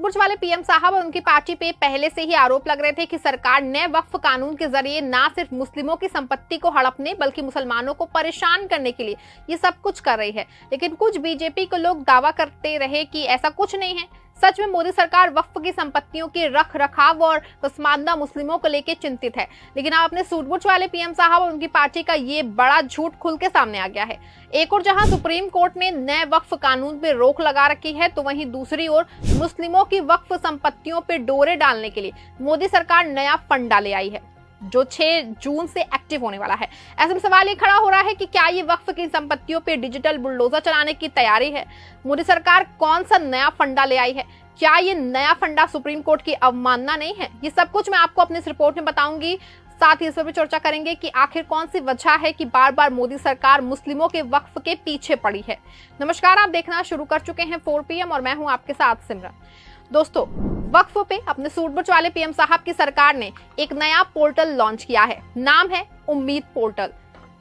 सूटबूछ वाले पीएम साहब और उनकी पार्टी पे पहले से ही आरोप लग रहे थे कि सरकार नए वक्फ कानून के जरिए ना सिर्फ मुस्लिमों की संपत्ति को हड़पने बल्कि मुसलमानों को परेशान करने के लिए ये सब कुछ कर रही है। लेकिन कुछ बीजेपी के लोग दावा करते रहे कि ऐसा कुछ नहीं है। सच में मोदी सरकार वक्फ की संपत्तियों के रख रखाव और पसमानदा मुस्लिमों को लेकर चिंतित है। लेकिन अब अपने सूटबूछ वाले पीएम साहब और उनकी पार्टी का ये बड़ा झूठ खुल के सामने आ गया है। एक और जहां सुप्रीम कोर्ट ने नए वक्फ कानून पे रोक लगा रखी है, तो वहीं दूसरी ओर मुस्लिमों की वक्फ संपत्तियों पे डोरे डालने के लिए मोदी सरकार नया फंडा ले आई है जो 6 जून से एक्टिव होने वाला है। ऐसे में सवाल ये खड़ा हो रहा है कि क्या ये वक्फ की संपत्तियों पे डिजिटल बुलडोजर चलाने की तैयारी है? मोदी सरकार कौन सा नया फंडा ले आई है? क्या ये नया फंडा सुप्रीम कोर्ट की अवमानना नहीं है? ये सब कुछ मैं आपको अपनी इस रिपोर्ट में बताऊंगी। साथ ही इस पर भी चर्चा करेंगे कि आखिर कौन सी वजह है कि बार बार मोदी सरकार मुस्लिमों के वक्फ के पीछे पड़ी है। नमस्कार, आप देखना शुरू कर चुके हैं 4 PM और मैं हूं आपके साथ सिमरन। दोस्तों, वक्फ पे अपने सूटबूछ वाले पीएम साहब की सरकार ने एक नया पोर्टल लॉन्च किया है। नाम है उम्मीद पोर्टल।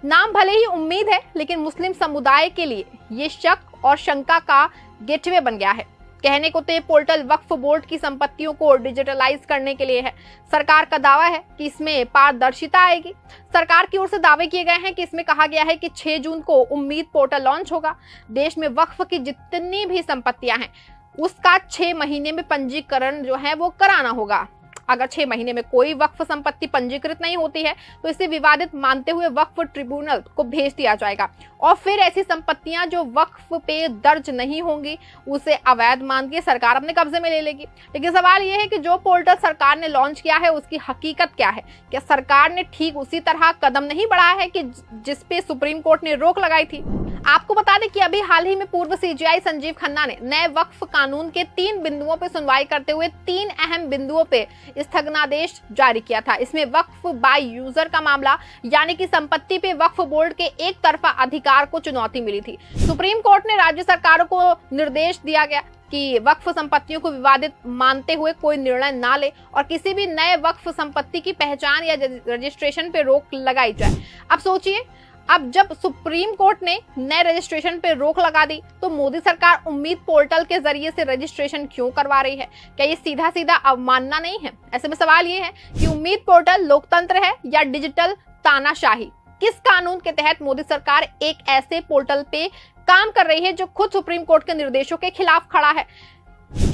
नाम भले ही उम्मीद है, लेकिन मुस्लिम समुदाय के लिए ये शक और शंका का गेटवे बन गया है। कहने को तो ये पोर्टल वक्फ बोर्ड की संपत्तियों को डिजिटलाइज करने के लिए है। सरकार का दावा है कि इसमें पारदर्शिता आएगी। सरकार की ओर से दावे किए गए हैं कि इसमें कहा गया है कि 6 जून को उम्मीद पोर्टल लॉन्च होगा। देश में वक्फ की जितनी भी संपत्तियां हैं उसका 6 महीने में पंजीकरण जो है वो कराना होगा। अगर 6 महीने में कोई वक्फ संपत्ति पंजीकृत नहीं होती है तो इसे विवादित मानते हुए वक्फ ट्रिब्यूनल को भेज दिया जाएगा और फिर ऐसी संपत्तियां जो वक्फ पे दर्ज नहीं होंगी उसे अवैध मान के सरकार अपने कब्जे में ले लेगी। लेकिन सवाल यह है कि जो पोर्टल सरकार ने लॉन्च किया है उसकी हकीकत क्या है? क्या सरकार ने ठीक उसी तरह कदम नहीं बढ़ाया है कि जिस पे सुप्रीम कोर्ट ने रोक लगाई थी? आपको बता दें कि अभी हाल ही में पूर्व सीजीआई संजीव खन्ना ने नए वक्फ कानून के 3 बिंदुओं पर सुनवाई करते हुए 3 अहम बिंदुओं पे स्थगनादेश जारी किया था। इसमें वक्फ बाय यूजर का मामला, यानी कि संपत्ति पे वक्फ बोर्ड के एक तरफा अधिकार को चुनौती मिली थी। सुप्रीम कोर्ट ने राज्य सरकारों को निर्देश दिया गया कि वक्फ संपत्तियों को विवादित मानते हुए कोई निर्णय ना ले और किसी भी नए वक्फ संपत्ति की पहचान या रजिस्ट्रेशन पे रोक लगाई जाए। अब सोचिए, अब जब सुप्रीम कोर्ट ने नए रजिस्ट्रेशन पे रोक लगा दी तो मोदी सरकार उम्मीद पोर्टल के जरिए से रजिस्ट्रेशन क्यों करवा रही है? क्या ये सीधा सीधा अवमानना नहीं है? ऐसे में सवाल ये है कि उम्मीद पोर्टल लोकतंत्र है या डिजिटल तानाशाही? किस कानून के तहत मोदी सरकार एक ऐसे पोर्टल पे काम कर रही है जो खुद सुप्रीम कोर्ट के निर्देशों के खिलाफ खड़ा है?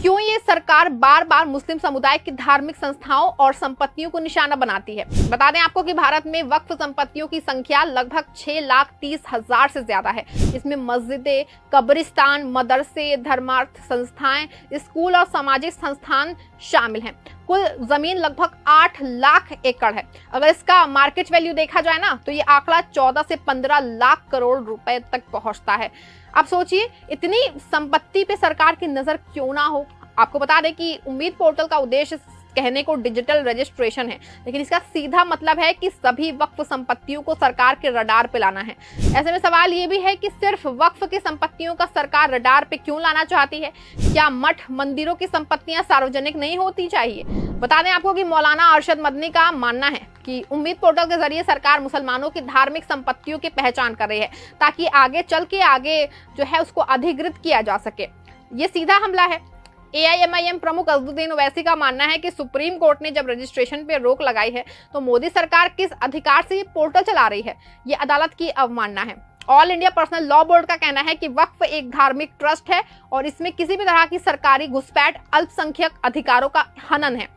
क्यों ये सरकार बार बार मुस्लिम समुदाय की धार्मिक संस्थाओं और संपत्तियों को निशाना बनाती है? बता दें आपको कि भारत में वक्फ संपत्तियों की संख्या लगभग 6,30,000 से ज्यादा है। इसमें मस्जिदें, कब्रिस्तान, मदरसे, धर्मार्थ संस्थाएं, स्कूल और सामाजिक संस्थान शामिल हैं। कुल जमीन लगभग 8 लाख एकड़ है। अगर इसका मार्केट वैल्यू देखा जाए ना तो ये आंकड़ा 14 से 15 लाख करोड़ रुपए तक पहुंचता है। अब सोचिए, इतनी संपत्ति पे सरकार की नजर क्यों ना हो? आपको बता दें कि उम्मीद पोर्टल का उद्देश्य कहने को डिजिटल रजिस्ट्रेशन है, लेकिन इसका सीधा मतलब है कि सभी वक्फ संपत्तियों को सरकार के रडार पे लाना है। ऐसे में सवाल ये भी है कि सिर्फ वक्फ की संपत्तियों का सरकार रडार पे क्यों लाना चाहती है? क्या मठ मंदिरों की संपत्तियां सार्वजनिक नहीं होती चाहिए? बता दें आपको कि मौलाना अरशद मदनी का मानना है कि उम्मीद पोर्टल के जरिए सरकार मुसलमानों की धार्मिक संपत्तियों की पहचान कर रही है ताकि आगे चल के आगे जो है उसको अधिकृत किया जा सके। ये सीधा हमला है। AIMIM प्रमुख अजदुद्दीन ओवैसी का मानना है कि सुप्रीम कोर्ट ने जब रजिस्ट्रेशन पे रोक लगाई है तो मोदी सरकार किस अधिकार से ये पोर्टल चला रही है? ये अदालत की अवमानना है। All India personal law board का कहना है कि वक्फ एक धार्मिक ट्रस्ट है और इसमें किसी भी तरह की सरकारी घुसपैठ अल्पसंख्यक अधिकारों का हनन है।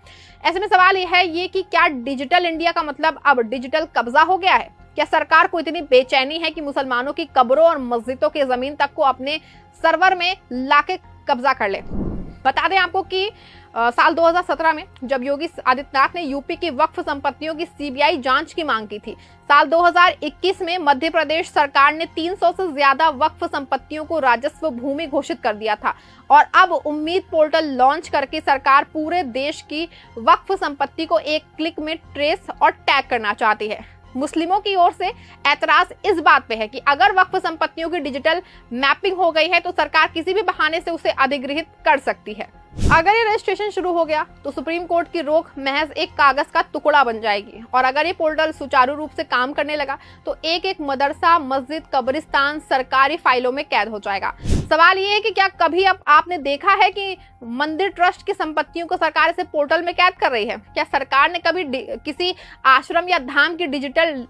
ऐसे में सवाल यह है ये कि क्या डिजिटल इंडिया का मतलब अब डिजिटल कब्जा हो गया है? क्या सरकार को इतनी बेचैनी है कि मुसलमानों की कब्रों और मस्जिदों की जमीन तक को अपने सर्वर में लाके कब्जा कर ले? बता दें आपको कि साल 2017 में जब योगी आदित्यनाथ ने यूपी की वक्फ संपत्तियों की CBI जांच की मांग की थी, साल 2021 में मध्य प्रदेश सरकार ने 300 से ज्यादा वक्फ संपत्तियों को राजस्व भूमि घोषित कर दिया था और अब उम्मीद पोर्टल लॉन्च करके सरकार पूरे देश की वक्फ संपत्ति को एक क्लिक में ट्रेस और टैग करना चाहती है। मुस्लिमों की ओर से ऐतराज इस बात पे है कि अगर वक्फ संपत्तियों की डिजिटल मैपिंग हो गई है तो सरकार किसी भी बहाने से उसे अधिग्रहित कर सकती है। अगर ये रजिस्ट्रेशन शुरू हो गया तो सुप्रीम कोर्ट की रोक महज एक कागज का टुकड़ा बन जाएगी, और अगर ये पोर्टल सुचारू रूप से काम करने लगा तो एक एक मदरसा, मस्जिद, कब्रिस्तान सरकारी फाइलों में कैद हो जाएगा। सवाल ये है कि क्या कभी अब आपने देखा है कि मंदिर ट्रस्ट की संपत्तियों को सरकार इसे पोर्टल में कैद कर रही है? क्या सरकार ने कभी किसी आश्रम या धाम की डिजिटल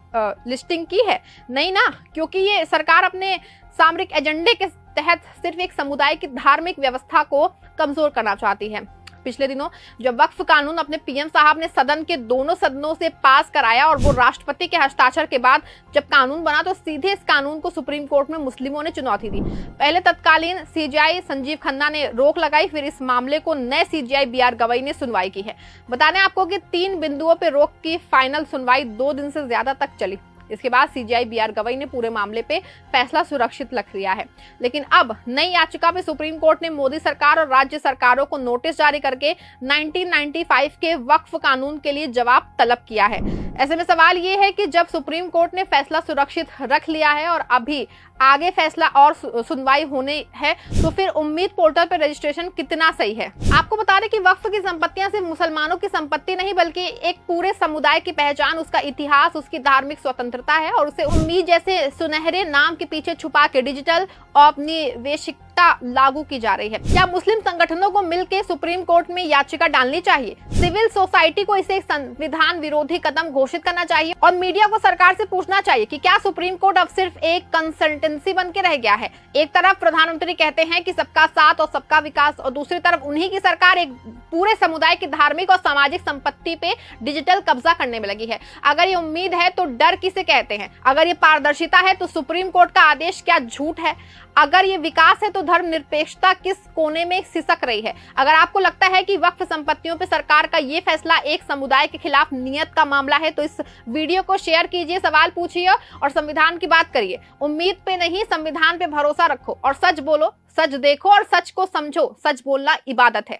लिस्टिंग की है? नहीं ना, क्योंकि ये सरकार अपने सामरिक एजेंडे के तहत सिर्फ एक समुदाय की धार्मिक व्यवस्था को कमजोर करना चाहती है। पिछले दिनों जब वक्फ कानून अपने पीएम साहब ने सदन के दोनों सदनों से पास कराया और वो राष्ट्रपति के हस्ताक्षर के बाद जब कानून बना तो सीधे इस कानून को सुप्रीम कोर्ट में मुस्लिमों ने चुनौती दी। पहले तत्कालीन सीजेआई संजीव खन्ना ने रोक लगाई, फिर इस मामले को नए सीजेआई बीआर गवई ने सुनवाई की है। बता दें आपको कि 3 बिंदुओं पर रोक की फाइनल सुनवाई 2 दिन से ज्यादा तक चली। इसके बाद सीजेआई बीआर गवई ने पूरे मामले पे फैसला सुरक्षित रख लिया है। लेकिन अब नई याचिका पे सुप्रीम कोर्ट ने मोदी सरकार और राज्य सरकारों को नोटिस जारी करके 1995 के वक्फ कानून के लिए जवाब तलब किया है। ऐसे में सवाल ये है कि जब सुप्रीम कोर्ट ने फैसला सुरक्षित रख लिया है और अभी आगे फैसला और सुनवाई होने है, तो फिर उम्मीद पोर्टल पर रजिस्ट्रेशन कितना सही है। आपको बता दें कि वक्फ की संपत्तियां सिर्फ मुसलमानों की संपत्ति नहीं बल्कि एक पूरे समुदाय की पहचान, उसका इतिहास, उसकी धार्मिक स्वतंत्रता है, और उसे उम्मीद जैसे सुनहरे नाम के पीछे छुपा के डिजिटल औपनिवेशिकता लागू की जा रही है। क्या मुस्लिम संगठनों को मिलकर सुप्रीम कोर्ट में याचिका डालनी चाहिए? सिविल सोसाइटी को इसे एक संविधान विरोधी कदम घोषित करना चाहिए और मीडिया को सरकार से पूछना चाहिए कि क्या सुप्रीम कोर्ट अब सिर्फ एक कंसल्टेंसी बन के रह गया है। एक तरफ प्रधानमंत्री कहते हैं कि सबका साथ और सबका विकास, और दूसरी तरफ उन्हीं की सरकार एक पूरे समुदाय की धार्मिक और सामाजिक संपत्ति पे डिजिटल कब्जा करने में लगी है। अगर ये उम्मीद है तो डर किसे कहते हैं? अगर ये पारदर्शिता है तो सुप्रीम कोर्ट का आदेश क्या झूठ है? अगर ये विकास है तो धर्मनिरपेक्षता किस कोने में सिसक रही है? अगर आपको लगता है कि वक्फ संपत्तियों पे सरकार का ये फैसला एक समुदाय के खिलाफ नियत का मामला है तो इस वीडियो को शेयर कीजिए, सवाल पूछिए और संविधान की बात करिए। उम्मीद पे नहीं, संविधान पे भरोसा रखो और सच बोलो, सच देखो और सच को समझो। सच बोलना इबादत है।